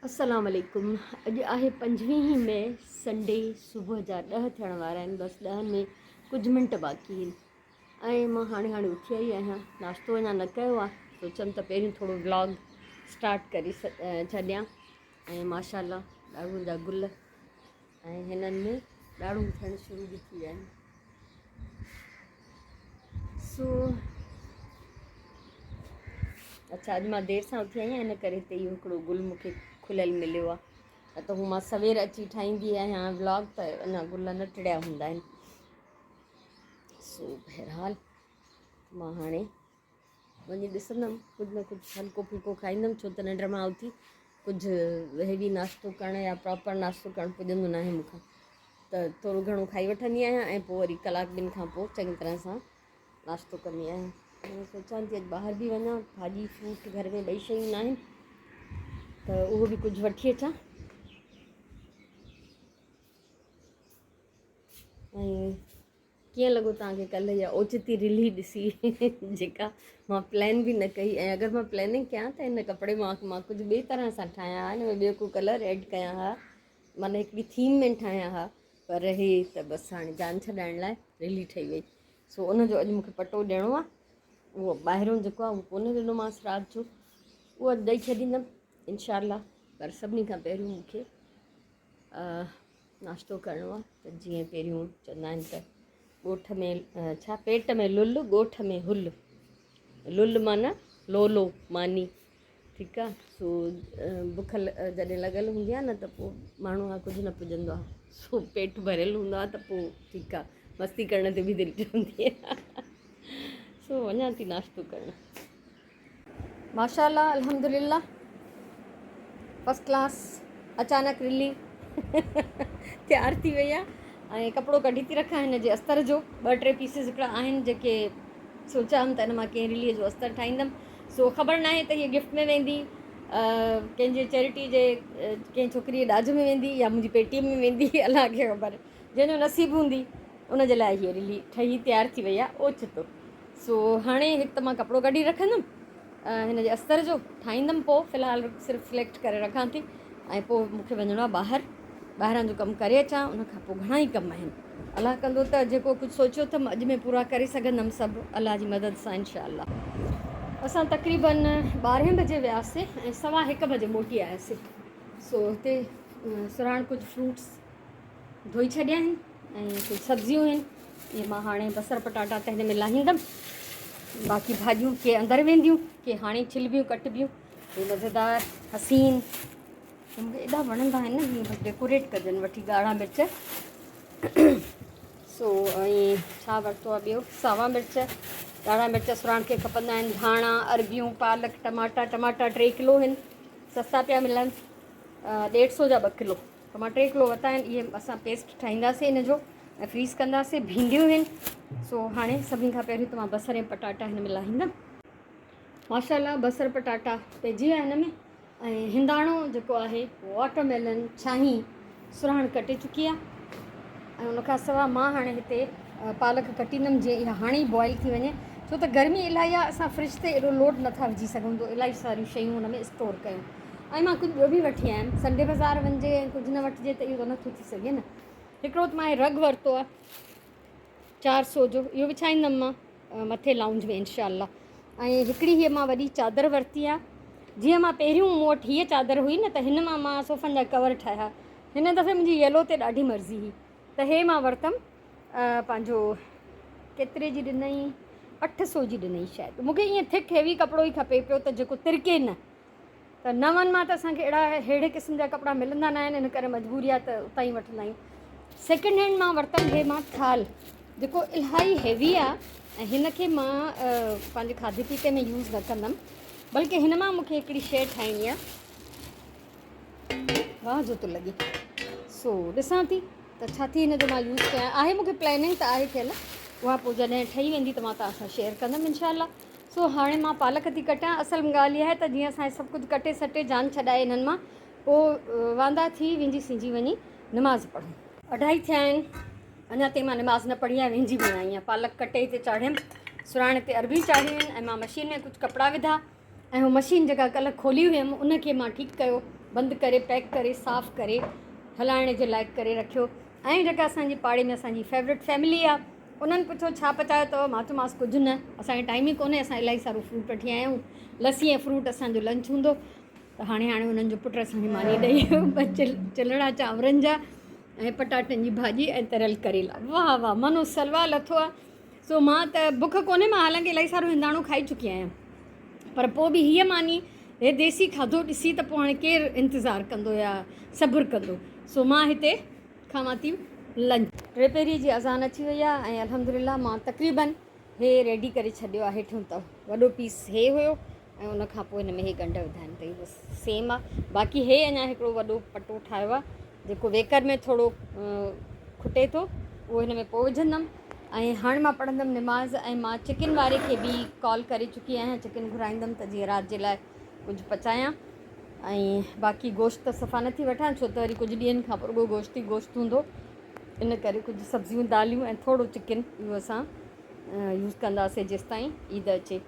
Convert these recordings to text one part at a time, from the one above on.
अस्सलाम वालेकुम। अॼु आहे 25 मई संडे, सुबुह जा 10 थियण वारा आहिनि। बसि 10 में कुझु मिंट बाक़ी आहिनि ऐं मां हाणे उथी आई आहियां। नाश्तो अञा न कयो आहे। सोचमि त पहिरियों थोरो व्लॉग स्टार्ट करे छॾियां। ऐं माशाल्लाह ॾाढ़ूं जा गुल ऐं हिननि में ॾाढ़ूं थियणु शुरू बि थी विया आहिनि। अच्छा, अॼु मां देरि सां उथी आई आहियां, इन करे हिते इहो हिकिड़ो गुल मूंखे खुलियल मिलियो आहे। न त हू मां सवेर अची ठाहींदी आहियां व्लॉग त अञा गुल न टिड़िया हूंदा आहिनि। बहरहाल मां हाणे वञी ॾिसंदमि, कुझु न कुझु हल्को फुल्को खाईंदमि, छो त निंड मां उथी कुझु हेवी नाश्तो करणु या प्रॉपर नाश्तो करणु पुॼंदो न आहे मूंखां। त थोरो घणो खाई वठंदी आहियां ऐं पोइ वरी कलाक ॿिनि खां पोइ चङी तरह सां नाश्तो कंदी आहियां। सोचां थी अॼु ॿाहिरि बि वञां, भाॼी फ्रूट घर में ॿई शयूं न आहिनि त उहो बि कुझु वठी अचां। ऐं कीअं लॻो तव्हांखे कल्ह इहा ओचिती रिलीज ॾिसी जेका मां प्लैन बि न कई। ऐं अगरि मां प्लैनिंग कयां त हिन कपिड़े मां कुझु ॿिए तरह सां ठाहियां हा, हिन में ॿियो को कलर ऐड कयां हा, माना हिकिड़ी थीम में ठाहियां हा, पर हे त बसि हाणे जान छॾाइण लाइ रिली ठही वई। सो उनजो अॼु मूंखे पटो ॾियणो आहे। उहो ॿाहिरों जेको आहे उहो कोन ॾिनोमांसि राति जो, उहो अॼु ॾेई छॾींदमि इनशाला। पर सभिनी खां पहिरियों मूंखे नाश्तो करिणो आहे। त जीअं पहिरियों चवंदा आहिनि त ॻोठ में छा पेट में लुल, ॻोठ में हुल। लुल माना लोलो मानी, ठीकु आहे। सो बुख जॾहिं लॻल हूंदी आहे न त पोइ माण्हू खां कुझु न पुॼंदो आहे। सो पेट भरियलु हूंदो आहे त पोइ ठीकु आहे, मस्ती करण ते बि दिलि ठहंदी आहे। सो वञा थी नाश्तो करणु। माशाल्लाह अल्हम्दुलिल्लाह फस्ट क्लास अचानक रिली तयारु थी वई आहे। ऐं कपिड़ो कढी थी रखां हिन जे अस्तर जो। 2-3 पीसिस हिकिड़ा आहिनि जेके सोचां त हिन मां कंहिं रिलीअ जो अस्तर ठाहींदमि। सो ख़बर न आहे त हीअ गिफ्ट में वेंदी, कंहिंजे चैरिटी जे कंहिं छोकिरीअ ॾाज में वेंदी या मुंहिंजी पेटीअ में वेंदी, अलाह खे ख़बर। जंहिंजो नसीबु हूंदी उनजे लाइ हीअ रिली ठही तयारु थी वई आहे ओचितो। सो हाणे हिकु त मां कपिड़ो कढी रखंदमि हिन जे अस्तर जो, ठाहींदमि पोइ फ़िलहालु सिर्फ़ु सिलेक्ट करे रखां थी। ऐं पोइ मूंखे वञिणो आहे ॿाहिरां जो कमु करे अचां। उनखां पोइ घणा ई कम आहिनि। अलाह कंदो त जेको कुझु सोचियो अथमि अॼु में पूरा करे सघंदमि सभु, अलाह जी मदद सां इनशाअल्लाह। असां तक़रीबन 12 बजे वियासीं ऐं 1:15 बजे मोटी आयासीं। सो हिते सुराण कुझु फ्रूट्स धोई छॾिया आहिनि ऐं कुझु सब्जियूं आहिनि। इहे मां हाणे बसर पटाटा त हिन में लाहींदमि। बाक़ी भाॼियूं के अंदरि वेंदियूं, के हाणे छिलबियूं कटबियूं। हे मज़ेदार हसीन मूंखे एॾा वणंदा आहिनि न, हीअं डेकोरेट कजनि वठी ॻाढ़ा मिर्च। सो ऐं छा वरितो आहे ॿियो, सावा मिर्च, ॻाढ़ा मिर्च सुराण खे खपंदा आहिनि, धाणा, अरबियूं, पालक, टमाटा 3 किलो आहिनि, सस्ता पिया मिलनि। 150 जा 2 किलो त मां 3 किलो वरिता आहिनि। इहे असां पेस्ट ठाहींदासीं इन जो ऐं फ्रीज़ कंदासीं। भिंडियूं आहिनि। सो हाणे सभिनी खां पहिरियों त मां बसर ऐं पटाटा हिन में लाहींदमि। माशाल्लाह बसर पटाटा पइजी विया हिन में। ऐं हिंदाणो जेको आहे वाटरमेलन छाहीं सुराण कटे चुकी आहे। ऐं उनखां सवाइ मां हाणे हिते पालक कटींदमि जीअं इहा हाणे ई बॉइल थी वञे, छो त गर्मी इलाही आहे। असां फ्रिज ते एॾो लोड नथा विझी सघूं, त इलाही सारियूं शयूं हुन में स्टोर कयूं। ऐं मां कुझु ॿियो बि वठी आयमि। संडे बाज़ारि वञिजे ऐं कुझु न वठिजे त इहो नथो थी सघे न। हिकिड़ो त मां रग वरितो आहे 400 जो, इहो विछाईंदमि मां मथे लाउंज में इनशाअल्लाह। ऐं हिकिड़ी हीअ मां वॾी चादर वरिती आहे। जीअं मां पहिरियों मूं वटि हीअ चादर हुई न, त हिन मां सोफ़नि जा कवर ठाहिया। हिन दफ़े मुंहिंजी येलो ते ॾाढी मर्ज़ी हुई त हे मां वरितमि पंहिंजो केतिरे जी ॾिनई, 800 जी ॾिनई शायदि। मूंखे ईअं थिक हेवी कपिड़ो ई खपे पियो त जेको तिरके न। त नवनि मां त असांखे अहिड़े क़िस्म जा कपिड़ा मिलंदा न आहिनि, इन करे मजबूरी आहे त उतां ई वठंदा आहियूं। सेकेंड हैंड मां वरितमि हे मां थाल, जेको इलाही हेवी आहे ऐं हिन खे मां पंहिंजे खाधे पीते में यूज़ न कंदमि, बल्कि हिन मां मूंखे हिकिड़ी शइ ठाहिणी आहे। वाह जो थो लॻे। सो ॾिसां थी त छा थी हिन जो मां यूज़ कयां। आहे मूंखे प्लैनिंग त आहे थियल, उहा पोइ जॾहिं ठही वेंदी त मां तव्हां सां शेयर कंदमि इनशाअल्लाह। सो हाणे मां पालक थी कटियां। असल में ॻाल्हि इहा आहे त जीअं असांजे सभु कुझु कटे सटे जान छॾाए हिननि मां, पोइ वांदा थी वेंदी सिंजी वञी नमाज़ पढ़ूं। 2:30 थिया आहिनि, अञा ताईं मां नमाज़ न पढ़ी आहे, वेंदी बि न आई आहियां। पालक कटे हिते चाढ़ियमि, सुराणे ते अरबी चाढ़ियूं आहिनि ऐं मां मशीन में कुझु कपिड़ा विधा ऐं उहो मशीन जेका कल्ह खोली हुयमि उनखे मां ठीकु कयो। बंदि करे पैक करे साफ़ु करे हलाइण जे लाइक़ु करे रखियो। ऐं जेका असांजी पाड़े में असांजी फेवरेट फैमिली आहे उन्हनि पुछो छा पचायो अथव, मां चयोमांसि कुझु न, असांखे टाइम ई कोन्हे, असां इलाही सारो फ्रूट वठी आया आहियूं, लस्सी ऐं फ्रूट असांजो लंच हूंदो। त हाणे उन्हनि जो पुटु असांखे मानी ॾेई ॿ चिलड़ा चांवरनि जा ऐं पटाटनि जी भाॼी ऐं तरियल करेला। वाह वाह, मनो सलवा लथो आहे। सो मां त बुख कोन्हे, मां हालांकि इलाही सारो हिंदाणो खाई चुकी आहियां, पर पोइ बि हीअ मानी हे देसी खाधो ॾिसी त पोइ हाणे केरु इंतज़ारु कंदो या सब्रु कंदो। सो मां हिते खावां थी लंच। 3 जी अज़ान अची वई आहे ऐं अल्हम्दुलिल्लाह मां तक़रीबन हे रेडी करे छॾियो आहे। हेठियों त वॾो पीस हे हुयो ऐं उन खां पोइ हिन में हे ॻंढ विधा आहिनि, त इहो बसि सेम आहे। बाक़ी हे अञा हिकिड़ो वॾो पटो ठाहियो आहे जेको वेकर में थोरो खुटे थो, उहो हिन में पोइ विझंदमि। ऐं हाणे मां पढ़ंदमि निमाज़ ऐं मां चिकन वारे खे बि कॉल करे चुकी आहियां, चिकन घुराईंदमि त जीअं राति जे लाइ कुझु पचायां। ऐं बाक़ी गोश्त त सफ़ा नथी वठां छो त वरी कुझु ॾींहंनि खां पोइ रुॻो गोश्त ई गोश्त हूंदो, इन करे कुझु सब्जियूं दालियूं ऐं थोरो चिकन इहो असां यूज़ कंदासीं जेसि ताईं ईद अचे।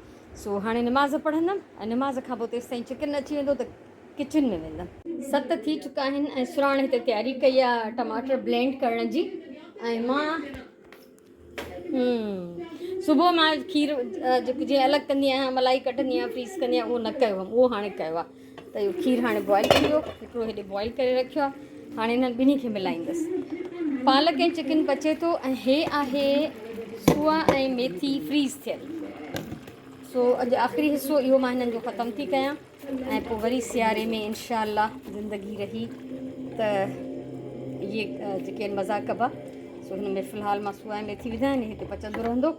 सो हाणे निमाज़ पढ़ंदमि ऐं निमाज़ खां पोइ तेसि ताईं चिकन अची वेंदो त किचन में वेंदमि। 7 थी चुका आहिनि ऐं सुराण हिते तयारी कई आहे टमाटर ब्लेंड करण जी। ऐं मां सुबुह मां खीर जेको जीअं अलॻि कंदी आहियां, मलाई कढंदी आहियां, फ्रीज़ कंदी आहियां, उहो न कयो हुअमि, उहो हाणे कयो आहे। त इहो खीर हाणे बॉइल थी वियो, हिकिड़ो हेॾे बॉइल करे रखियो आहे, हाणे इन्हनि ॿिन्ही खे मिलाईंदसि। पालक ऐं चिकन पचे थो ऐं हे आहे सुआ ऐं मेथी फ्रीज़ थियल। सो अॼु आख़िरी हिसो इहो मां हिननि जो ख़तमु थी कयां ऐं पोइ वरी सियारे में इंशाअल्लाह ज़िंदगी रही त इहे जेके आहिनि मज़ा कबा। सो हिन में फ़िलहालु मां सुआ ऐं मेथी विधा आहिनि, हिते पचंदो रहंदो।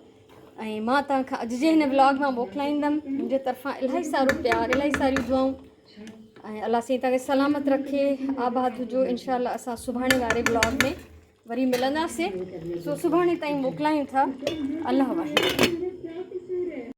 ऐं मां तव्हांखां अॼु जे हिन व्लॉग मां मोकिलाईंदमि मुंहिंजे तरफ़ां इलाही सारो प्यार, इलाही सारियूं दुआऊं ऐं अलाह साईं तव्हांखे सलामत रखे, आबाद हुजो। इंशाअल्लाह असां सुभाणे वारे व्लॉग में वरी मिलंदासीं। सो सुभाणे ताईं मोकिलायूं था। अल्लाह वाहिद।